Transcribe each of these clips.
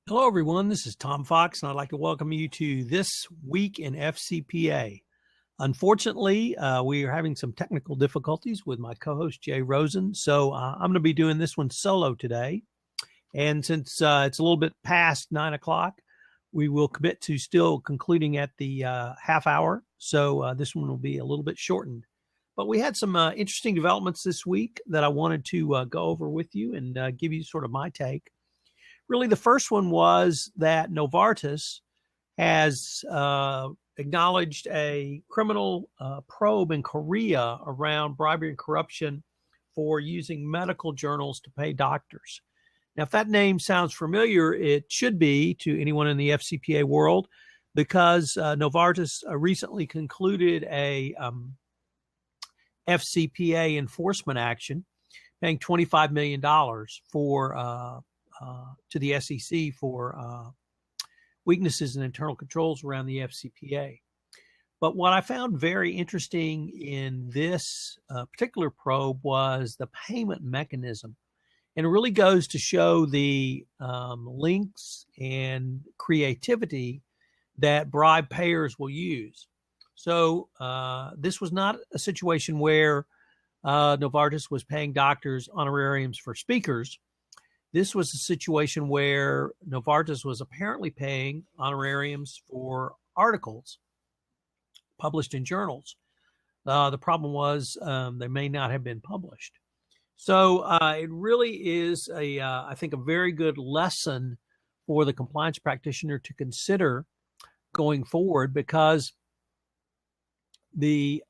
Hello, everyone. This is Tom Fox, and I'd like to welcome you to This Week in FCPA. Unfortunately, we are having some technical difficulties with my co-host, Jay Rosen, so I'm going to be doing this one solo today. And since it's a little bit past 9 o'clock, we will commit to still concluding at the half hour, so this one will be a little bit shortened. But we had some interesting developments this week that I wanted to go over with you and give you sort of my take. Really, the first one was that Novartis has acknowledged a criminal probe in Korea around bribery and corruption for using medical journals to pay doctors. Now, if that name sounds familiar, it should be to anyone in the FCPA world, because Novartis recently concluded a FCPA enforcement action, paying $25 million for to the SEC for weaknesses in internal controls around the FCPA. But what I found very interesting in this particular probe was the payment mechanism. And it really goes to show the links and creativity that bribe payers will use. So this was not a situation where Novartis was paying doctors honorariums for speakers. This was a situation where Novartis was apparently paying honorariums for articles published in journals. The problem was they may not have been published. So it really is, I think, a very good lesson for the compliance practitioner to consider going forward, because the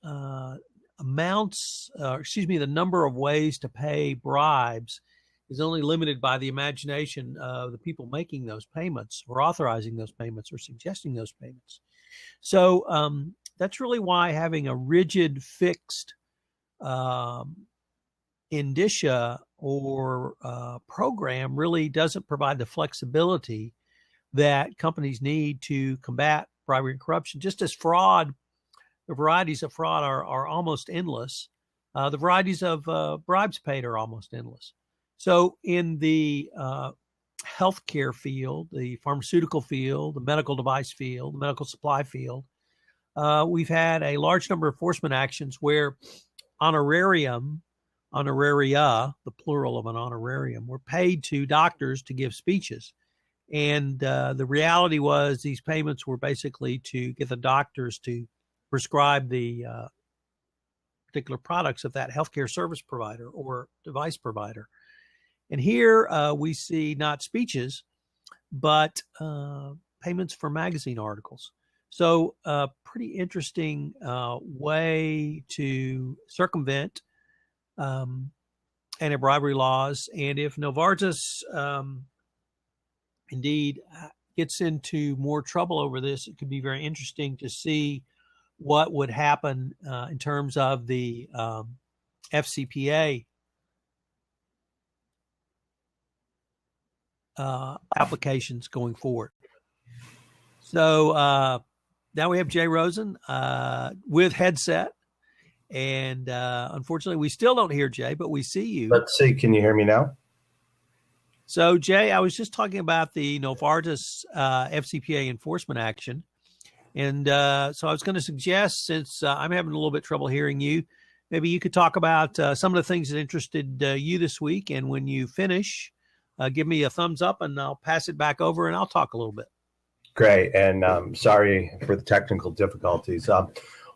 the number of ways to pay bribes is only limited by the imagination of the people making those payments or authorizing those payments or suggesting those payments. So that's really why having a rigid, fixed indicia or program really doesn't provide the flexibility that companies need to combat bribery and corruption. Just as fraud, the varieties of fraud are almost endless, the varieties of bribes paid are almost endless. So in the healthcare field, the pharmaceutical field, the medical device field, the medical supply field, we've had a large number of enforcement actions where honoraria, the plural of an honorarium, were paid to doctors to give speeches. And the reality was these payments were basically to get the doctors to prescribe the particular products of that healthcare service provider or device provider. And here we see not speeches, but payments for magazine articles. So a pretty interesting way to circumvent anti-bribery laws. And if Novartis indeed gets into more trouble over this, it could be very interesting to see what would happen in terms of the FCPA applications going forward. So now we have Jay Rosen with headset, and unfortunately we still don't hear Jay, but we see you. Let's see, can you hear me now? So Jay, I was just talking about the Novartis FCPA enforcement action, and so I was going to suggest, since I'm having a little bit of trouble hearing you, maybe you could talk about some of the things that interested you this week, and when you finish, give me a thumbs up and I'll pass it back over and I'll talk a little bit. Great. And sorry for the technical difficulties.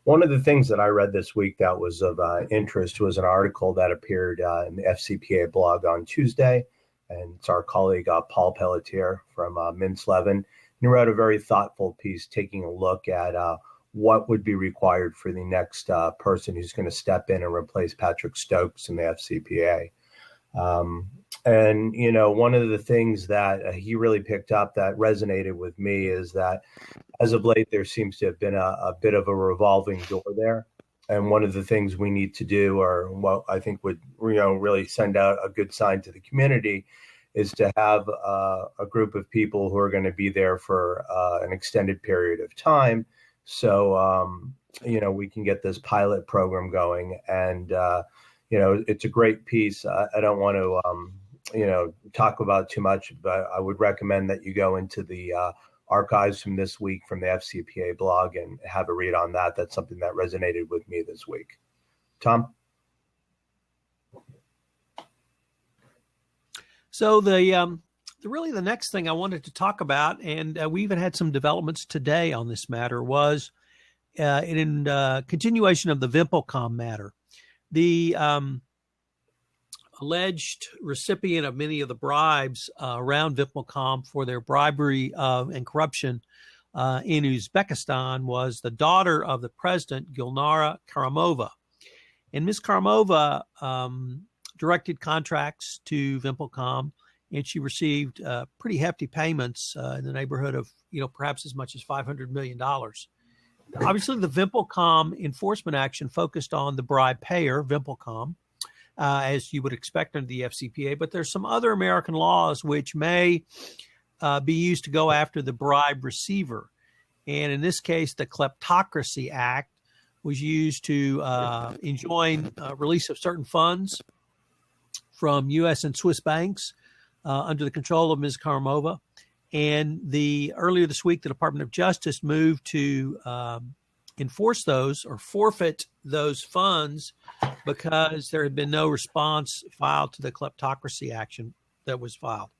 One of the things that I read this week that was of interest was an article that appeared in the FCPA blog on Tuesday. And it's our colleague, Paul Pelliter from Mintz-Levin. He wrote a very thoughtful piece taking a look at what would be required for the next person who's going to step in and replace Patrick Stokes in the FCPA. And, you know, one of the things that he really picked up that resonated with me is that as of late, there seems to have been a bit of a revolving door there. And one of the things we need to do, or what I think would, really send out a good sign to the community, is to have a group of people who are going to be there for an extended period of time. So, we can get this pilot program going. And, it's a great piece. I don't want to talk about too much, but I would recommend that you go into the archives from this week from the FCPA blog and have a read on that. That's something that resonated with me this week. Tom? So really the next thing I wanted to talk about, and we even had some developments today on this matter, was in continuation of the VimpelCom matter. The alleged recipient of many of the bribes around VimpelCom for their bribery and corruption in Uzbekistan was the daughter of the president, Gulnara Karimova. And Ms. Karimova directed contracts to VimpelCom, and she received pretty hefty payments in the neighborhood of, perhaps as much as $500 million. Obviously, the VimpelCom enforcement action focused on the bribe payer, VimpelCom, as you would expect under the FCPA, but there's some other American laws which may be used to go after the bribe receiver. And in this case, the Kleptocracy Act was used to enjoin release of certain funds from U.S. and Swiss banks under the control of Ms. Karimova. And earlier this week, the Department of Justice moved to enforce those or forfeit those funds because there had been no response filed to the kleptocracy action that was filed.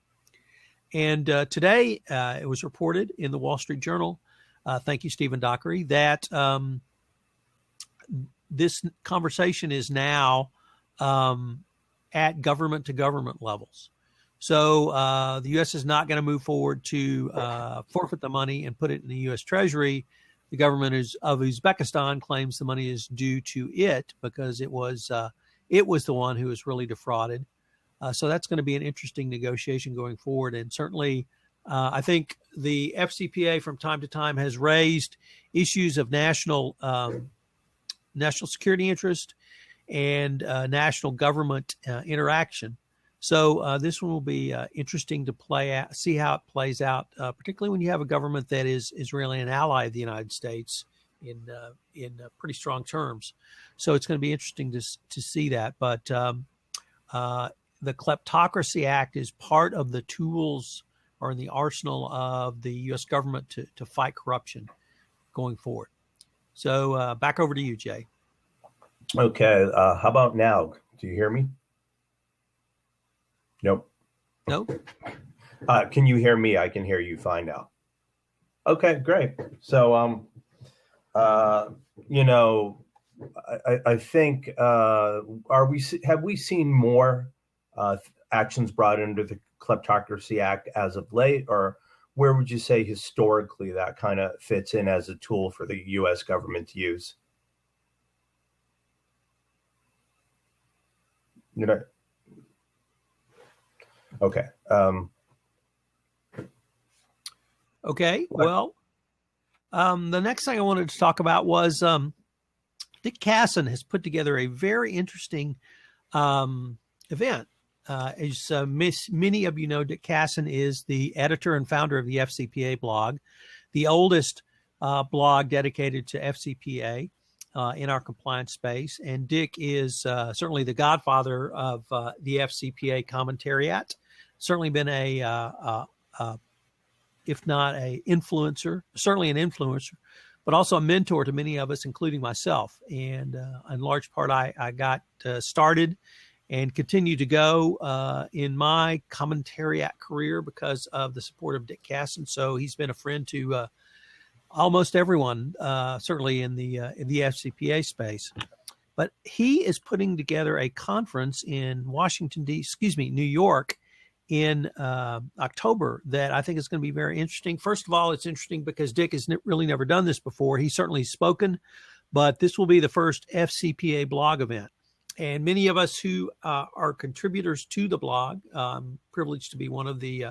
And today it was reported in the Wall Street Journal, thank you, Stephen Dockery, that this conversation is now at government to government levels. So the U.S. is not going to move forward to forfeit the money and put it in the U.S. Treasury. The government of Uzbekistan claims the money is due to it because it was the one who was really defrauded. So that's going to be an interesting negotiation going forward. And certainly, I think the FCPA from time to time has raised issues of national security interest and national government interaction. So this one will be interesting to see how it plays out, particularly when you have a government that is really an ally of the United States in pretty strong terms. So it's going to be interesting to see that. But the Kleptocracy Act is part of the tools or in the arsenal of the U.S. government to fight corruption going forward. So back over to you, Jay. Okay. How about now? Do you hear me? Nope. Nope. Can you hear me? I can hear you fine now. Okay, great. So, I think have we seen more actions brought under the Kleptocracy Act as of late, or where would you say historically that kind of fits in as a tool for the U.S. government to use? Okay. Okay. Well, the next thing I wanted to talk about was Dick Casson has put together a very interesting event. As many of you know, Dick Casson is the editor and founder of the FCPA blog, the oldest blog dedicated to FCPA in our compliance space. And Dick is certainly the godfather of the FCPA commentariat. Certainly been if not a influencer, certainly an influencer, but also a mentor to many of us, including myself. And in large part, I got started and continue to go in my commentariat career because of the support of Dick Casson. So he's been a friend to almost everyone, certainly in the FCPA space. But he is putting together a conference in New York in October that I think is going to be very interesting. First of all, it's interesting because Dick has really never done this before. He's certainly spoken, but this will be the first FCPA blog event. And many of us who are contributors to the blog, I'm privileged to be one of the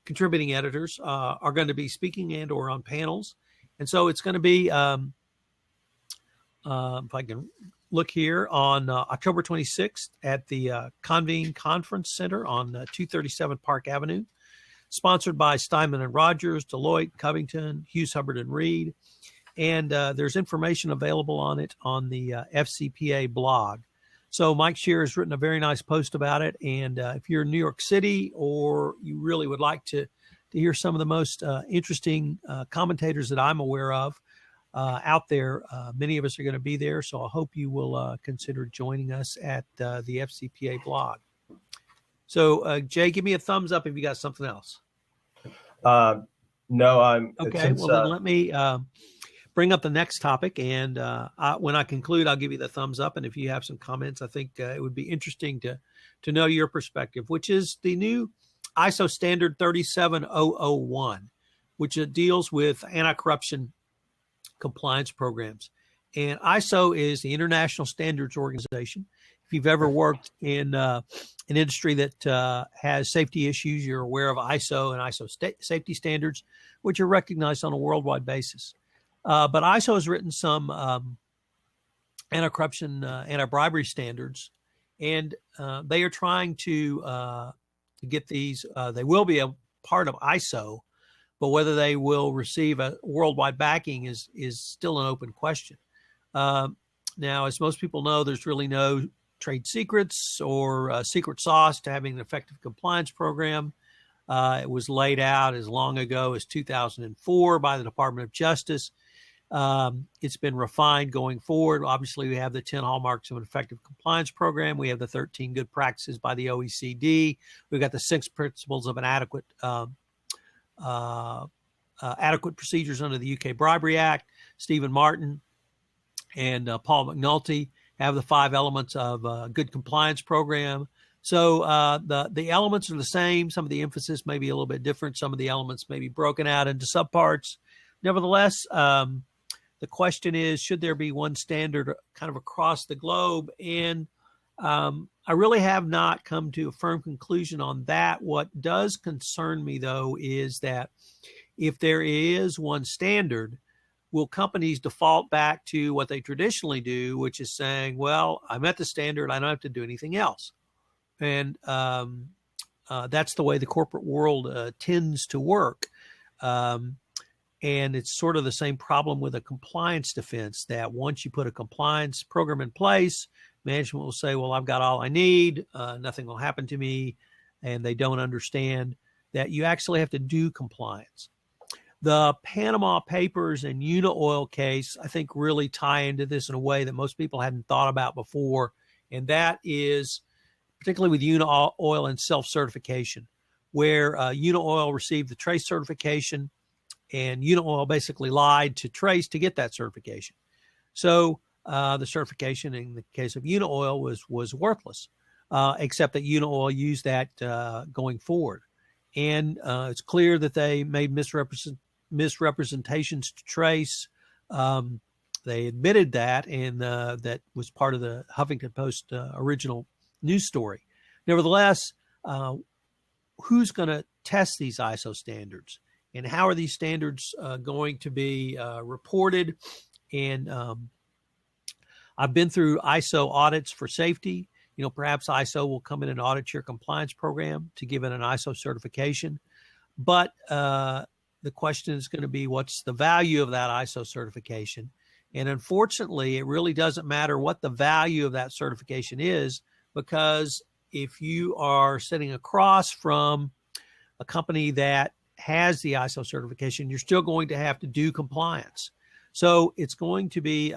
contributing editors, are going to be speaking and or on panels. And so it's going to be, if I can look here, on October 26th at the Convene Conference Center on 237 Park Avenue, sponsored by Steinman & Rogers, Deloitte, Covington, Hughes, Hubbard & Reed. And there's information available on it on the FCPA blog. So Mike Shear has written a very nice post about it. And if you're in New York City, or you really would like to hear some of the most interesting commentators that I'm aware of out there, many of us are going to be there. So I hope you will consider joining us at the FCPA blog. So Jay, give me a thumbs up if you got something else. No, I'm okay. Well, then let me bring up the next topic, and when I conclude, I'll give you the thumbs up. And if you have some comments, I think it would be interesting to know your perspective, which is the new ISO standard 37001, which deals with anti-corruption compliance programs. And ISO is the International Standards Organization. If you've ever worked in an industry that has safety issues, you're aware of ISO and ISO safety standards, which are recognized on a worldwide basis. But ISO has written some anti-corruption, anti-bribery standards, and they are trying to get these. They will be a part of ISO, but whether they will receive a worldwide backing is still an open question. Now, as most people know, there's really no trade secrets or secret sauce to having an effective compliance program. It was laid out as long ago as 2004 by the Department of Justice. It's been refined going forward. Obviously, we have the 10 hallmarks of an effective compliance program. We have the 13 good practices by the OECD. We've got the 6 principles of an adequate procedures under the UK Bribery Act. Stephen Martin and Paul McNulty have the 5 elements of a good compliance program. So the elements are the same. Some of the emphasis may be a little bit different. Some of the elements may be broken out into subparts. Nevertheless, the question is, should there be one standard kind of across the globe? And I really have not come to a firm conclusion on that. What does concern me, though, is that if there is one standard, will companies default back to what they traditionally do, which is saying, well, I met the standard, I don't have to do anything else. And that's the way the corporate world tends to work. And it's sort of the same problem with a compliance defense, that once you put a compliance program in place, management will say, well, I've got all I need, nothing will happen to me, and they don't understand that you actually have to do compliance. The Panama Papers and Unaoil case, I think, really tie into this in a way that most people hadn't thought about before, and that is particularly with Unaoil and self-certification, where Unaoil received the Trace certification, and Unaoil basically lied to Trace to get that certification. So the certification in the case of Unaoil was worthless, except that Unaoil used that going forward. And it's clear that they made misrepresentations to Trace. They admitted that, and that was part of the Huffington Post original news story. Nevertheless, who's going to test these ISO standards? And how are these standards going to be reported? And I've been through ISO audits for safety. You know, perhaps ISO will come in and audit your compliance program to give it an ISO certification. But the question is going to be, what's the value of that ISO certification? And unfortunately, it really doesn't matter what the value of that certification is, because if you are sitting across from a company that has the ISO certification, you're still going to have to do compliance. So it's going to be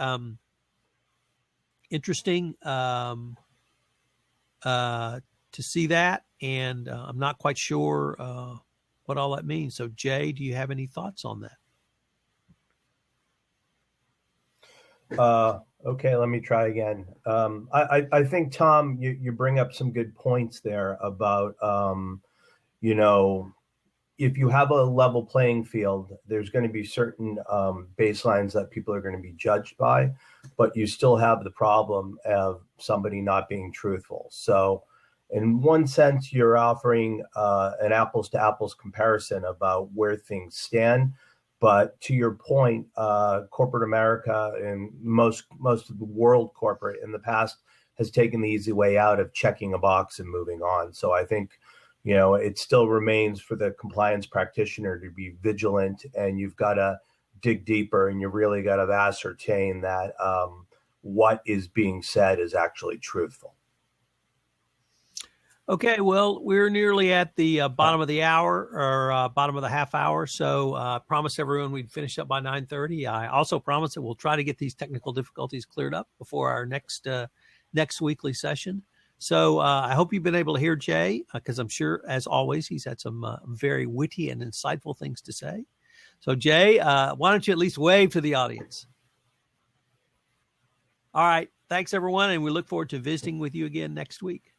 interesting to see that, and I'm not quite sure what all that means. So Jay, do you have any thoughts on that? Okay, let me try again. I think, Tom, you bring up some good points there about, you know, if you have a level playing field, there's going to be certain baselines that people are going to be judged by, but you still have the problem of somebody not being truthful. So in one sense, you're offering an apples to apples comparison about where things stand. But to your point, corporate America and most of the world corporate in the past has taken the easy way out of checking a box and moving on. So I think, you know, it still remains for the compliance practitioner to be vigilant, and you've got to dig deeper, and you really got to ascertain that what is being said is actually truthful. Okay, well, we're nearly at the bottom of the hour, or bottom of the half hour. So I promised everyone we'd finish up by 9:30. I also promised that we'll try to get these technical difficulties cleared up before our next weekly session. So I hope you've been able to hear Jay, because I'm sure, as always, he's had some very witty and insightful things to say. So Jay, why don't you at least wave to the audience? All right. Thanks, everyone. And we look forward to visiting with you again next week.